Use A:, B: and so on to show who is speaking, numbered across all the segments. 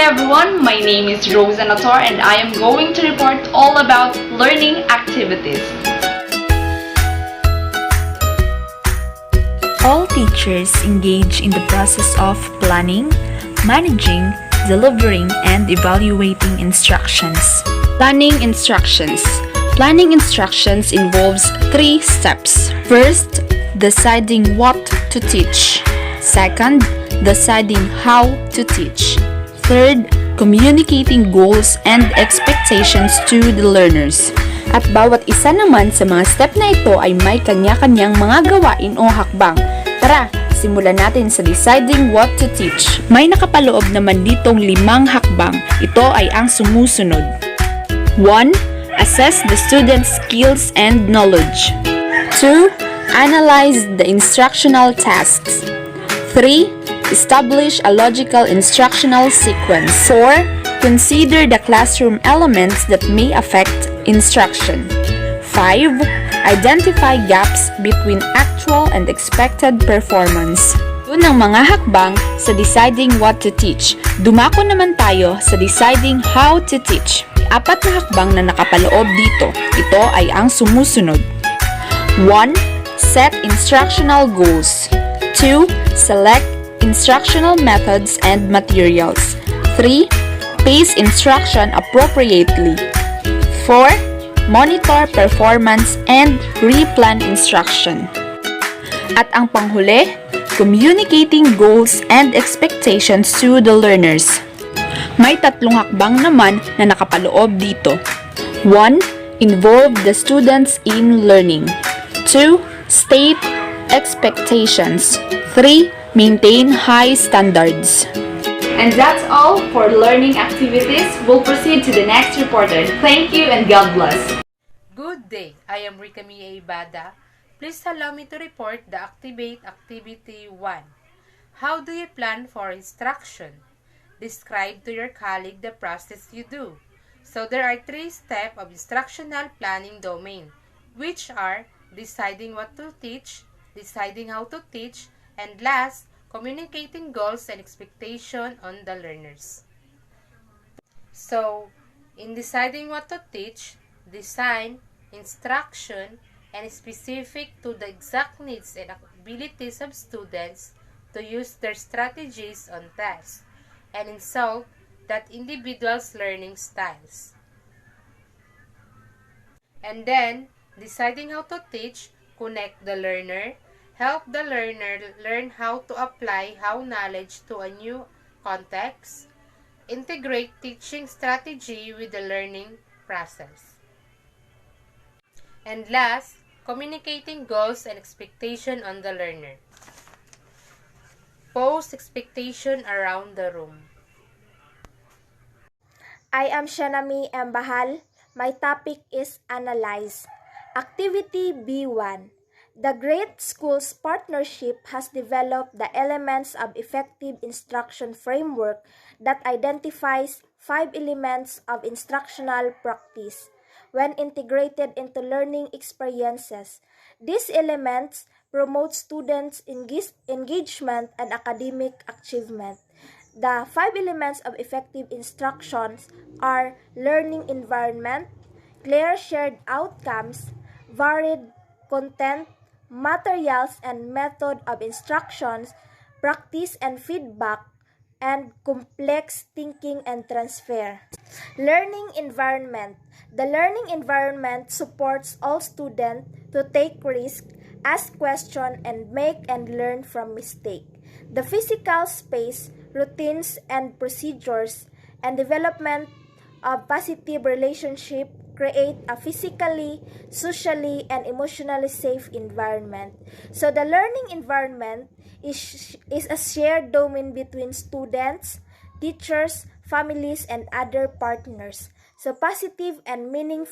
A: everyone, my name is Rosa Nator and I am going to report all about learning activities.
B: All teachers engage in the process of planning, managing, delivering, and evaluating instructions. Planning instructions. Planning instructions involves 3 steps. First, deciding what to teach. Second, deciding how to teach. Third, communicating goals and expectations to the learners. At bawat isa naman sa mga step na ito ay may kanya-kanyang mga gawain o hakbang. Tara, simulan natin sa deciding what to teach. May nakapaloob naman ditong 5 hakbang. Ito ay ang sumusunod. 1. Assess the student's skills and knowledge. 2. Analyze the instructional tasks. 3. Establish a logical instructional sequence. 4. Consider the classroom elements that may affect instruction. 5. Identify gaps between actual and expected performance. Yun ang mga hakbang sa deciding what to teach. Dumako naman tayo sa deciding how to teach. 4 na hakbang na nakapaloob dito. Ito ay ang sumusunod. 1. Set instructional goals. 2. Select instructional methods and materials. 3. Pace instruction appropriately. 4. Monitor performance and replan instruction. At ang panghuli, communicating goals and expectations to the learners. May 3 hakbang naman na nakapaloob dito. 1. Involve the students in learning. 2. State expectations. 3. Maintain high standards.
A: And that's all for learning activities. We'll proceed to the next reporter. Thank you and God bless.
C: Good day. I am Rika Mia Ibada. Please allow me to report the Activate Activity 1. How do you plan for instruction? Describe to your colleague the process you do. So there are 3 steps of instructional planning domain, which are deciding what to teach, deciding how to teach, and last, communicating goals and expectation on the learners. So, in deciding what to teach, design, instruction, and specific to the exact needs and abilities of students to use their strategies on tasks and insult that individual's learning styles. And then, deciding how to teach, connect the learner, help the learner learn how to apply knowledge to a new context, integrate teaching strategy with the learning process. And last, communicating goals and expectation on the learner. Pose expectation around the room.
D: I am Shanami M. Bahal. My topic is Analyze. Activity B1. The Great Schools Partnership has developed the elements of effective instruction framework that identifies 5 elements of instructional practice when integrated into learning experiences. These elements promote students' engagement and academic achievement. The 5 elements of effective instructions are learning environment, clear shared outcomes, varied content, materials and method of instructions, practice and feedback, and complex thinking and transfer. Learning environment. The learning environment supports all students to take risks, ask questions, and make and learn from mistakes. The physical space, routines and procedures, and development of positive relationship create a physically, socially, and emotionally safe environment. So the learning environment is a shared domain between students, teachers, families, and other partners. So positive and meaning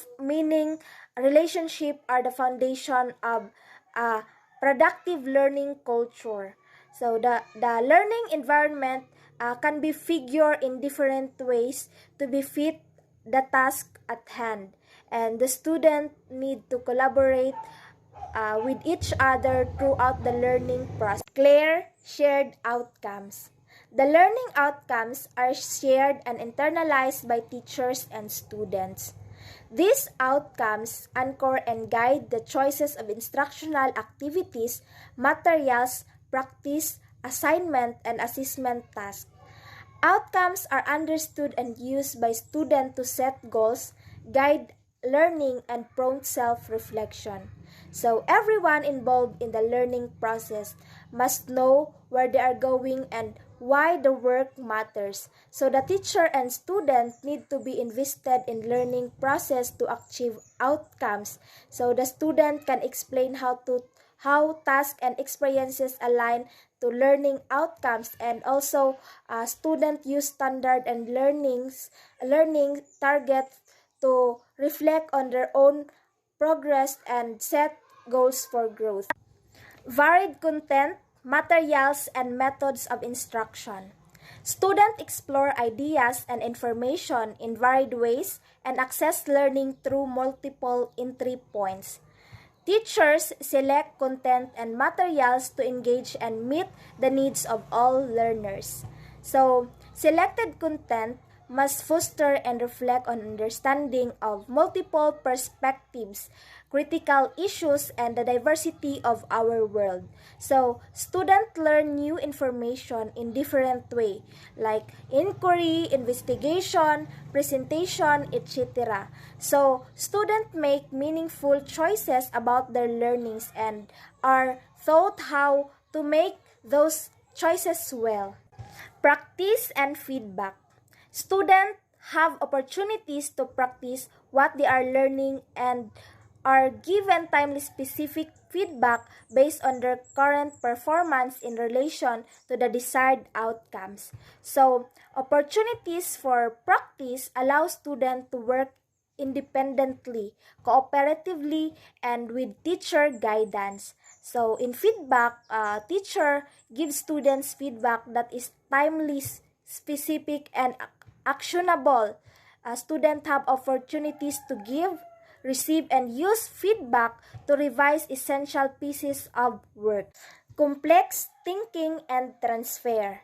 D: relationship are the foundation of a productive learning culture. So the learning environment can be figured in different ways to befit the task at hand, and the student need to collaborate with each other throughout the learning process. Clear shared outcomes. The learning outcomes are shared and internalized by teachers and students. These outcomes anchor and guide the choices of instructional activities, materials, practice, assignment, and assessment tasks. Outcomes are understood and used by students to set goals, guide learning, and prompt self-reflection. So everyone involved in the learning process must know where they are going and why the work matters. So the teacher and student need to be invested in learning process to achieve outcomes. So the student can explain how tasks and experiences align to learning outcomes, and also student use standard and learning targets to reflect on their own progress and set goals for growth. Varied content, materials, and methods of instruction. Students explore ideas and information in varied ways and access learning through multiple entry points. Teachers select content and materials to engage and meet the needs of all learners. So, selected content must foster and reflect on understanding of multiple perspectives, critical issues, and the diversity of our world. So, students learn new information in different ways, like inquiry, investigation, presentation, etc. So, students make meaningful choices about their learnings and are taught how to make those choices well. Practice and feedback. Students have opportunities to practice what they are learning and are given timely specific feedback based on their current performance in relation to the desired outcomes. So, opportunities for practice allow students to work independently, cooperatively, and with teacher guidance. So, in feedback, teacher gives students feedback that is timely, specific, and actionable. Students have opportunities to give, receive, and use feedback to revise essential pieces of work. Complex thinking and transfer.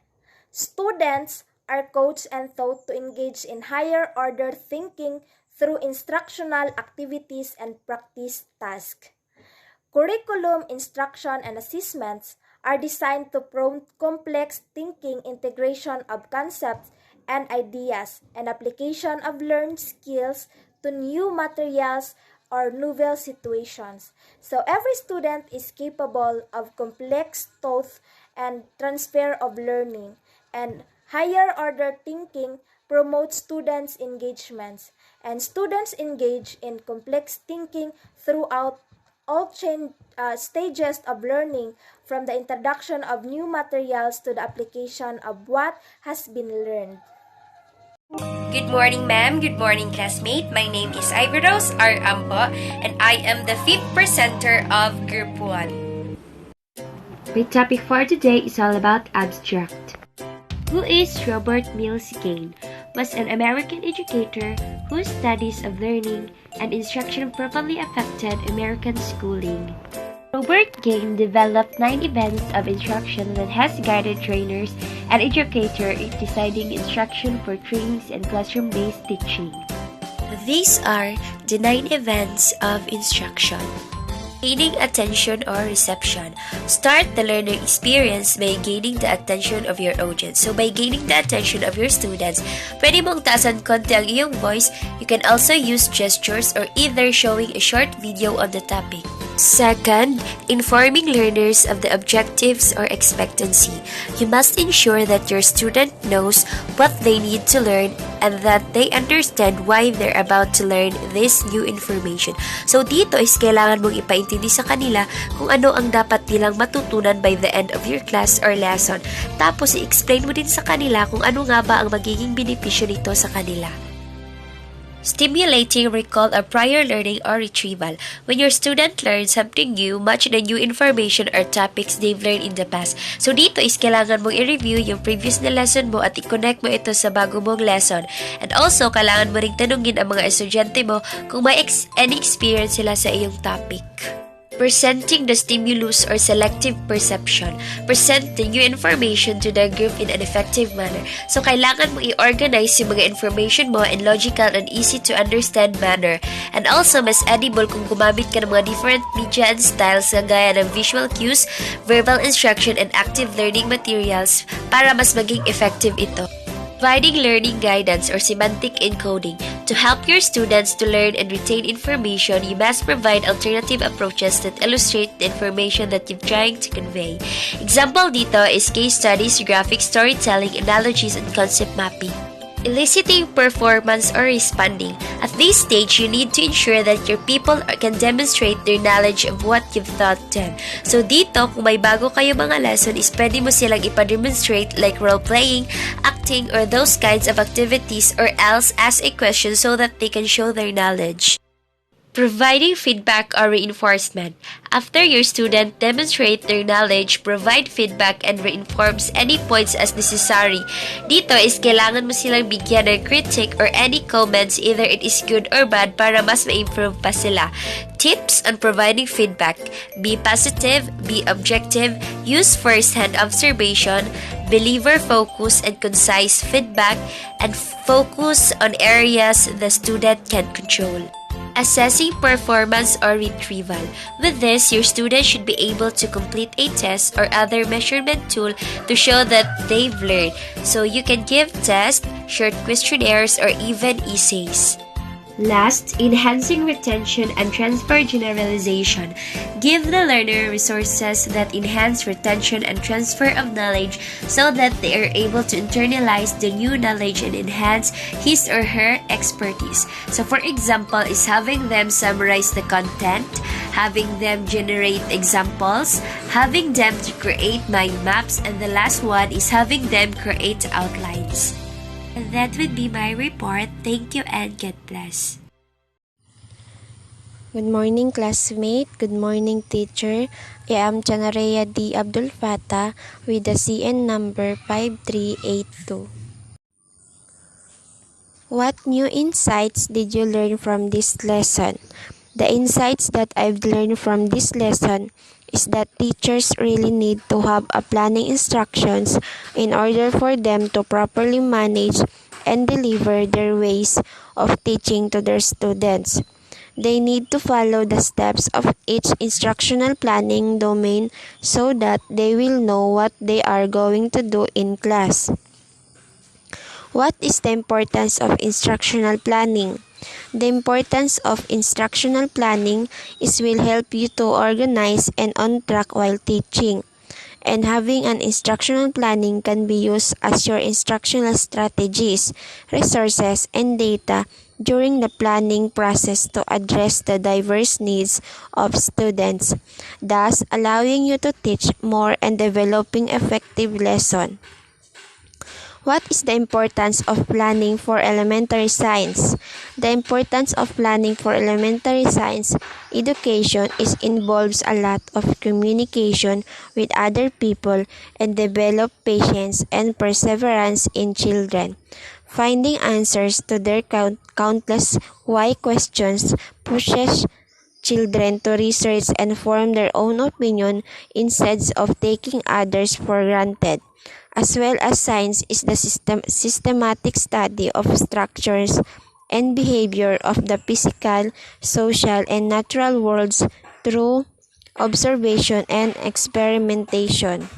D: Students are coached and taught to engage in higher order thinking through instructional activities and practice tasks. Curriculum, instruction, and assessments are designed to prompt complex thinking, integration of concepts and ideas, and application of learned skills to new materials or novel situations. So every student is capable of complex thought and transfer of learning, and higher order thinking promotes students' engagements, and students engage in complex thinking throughout all stages of learning, from the introduction of new materials to the application of what has been learned.
E: Good morning, ma'am. Good morning, classmate. My name is Ivy Rose R. Ampo, and I am the 5th presenter of Group 1.
F: My topic for today is all about abstract. Who is Robert Mills Gain? Was an American educator whose studies of learning and instruction properly affected American schooling. Robert Gain developed 9 events of instruction that has guided trainers and educators in deciding instruction for trainings and classroom-based teaching.
E: These are the 9 events of instruction. Gaining attention or reception. Start the learning experience by gaining the attention of your audience. So by gaining the attention of your students, pwede mong taasan konti ang iyong voice. You can also use gestures or either showing a short video on the topic. Second, informing learners of the objectives or expectancy. You must ensure that your student knows what they need to learn and that they understand why they're about to learn this new information. So dito is kailangan mong ipaintindi sa kanila kung ano ang dapat nilang matutunan by the end of your class or lesson. Tapos i-explain mo din sa kanila kung ano nga ba ang magiging benepisyo nito sa kanila. Stimulating recall of prior learning or retrieval. When your student learns something new, much the new information or topics they've learned in the past. So dito is kailangan mong i-review yung previous na lesson mo at i-connect mo ito sa bago mong lesson. And also, kailangan mo ring tanungin ang mga estudyante mo kung may any experience sila sa iyong topic. presenting the stimulus or selective perception, present the new information to the group in an effective manner. So, kailangan mo i-organize yung mga information mo in logical and easy to understand manner. And also, mas edible kung gumamit ka ng mga different media and styles gaya ng visual cues, verbal instruction, and active learning materials para mas maging effective ito. Providing learning guidance or semantic encoding. To help your students to learn and retain information, you must provide alternative approaches that illustrate the information that you're trying to convey. Example dito is case studies, graphic storytelling, analogies, and concept mapping. Eliciting performance or responding. At this stage, you need to ensure that your people can demonstrate their knowledge of what you've taught them. So dito, kung may bago kayo mga lesson, is pwede mo silang ipademonstrate like role-playing, acting, or those kinds of activities, or else ask a question so that they can show their knowledge. Providing feedback or reinforcement. After your student demonstrate their knowledge, provide feedback and reinforce any points as necessary. Dito is kailangan mo silang bigyan ng critique or any comments, either it is good or bad, para mas ma-improve pa sila. Tips on providing feedback. Be positive, be objective, use first-hand observation, believer-focused and concise feedback, and focus on areas the student can control. Assessing performance or retrieval. With this, your student should be able to complete a test or other measurement tool to show that they've learned. So you can give tests, short questionnaires, or even essays.
F: Last, enhancing retention and transfer generalization. Give the learner resources that enhance retention and transfer of knowledge so that they are able to internalize the new knowledge and enhance his or her expertise. So for example, is having them summarize the content, having them generate examples, having them to create mind maps, and the last one is having them create outlines. And that would be my report. Thank you and God bless.
G: Good morning, classmate. Good morning, teacher. I am Chanarea D. Abdul Fatah with the CN number 5382. What new insights did you learn from this lesson? The insights that I've learned from this lesson is that teachers really need to have a planning instructions in order for them to properly manage and deliver their ways of teaching to their students. They need to follow the steps of each instructional planning domain so that they will know what they are going to do in class. What is the importance of instructional planning? The importance of instructional planning is will help you to organize and on track while teaching. And having an instructional planning can be used as your instructional strategies, resources, and data during the planning process to address the diverse needs of students, thus allowing you to teach more and developing effective lesson. What is the importance of planning for elementary science? The importance of planning for elementary science education involves a lot of communication with other people and develop patience and perseverance in children. Finding answers to their countless why questions pushes children to research and form their own opinion instead of taking others for granted. As well as science is the systematic study of structures and behavior of the physical, social, and natural worlds through observation and experimentation.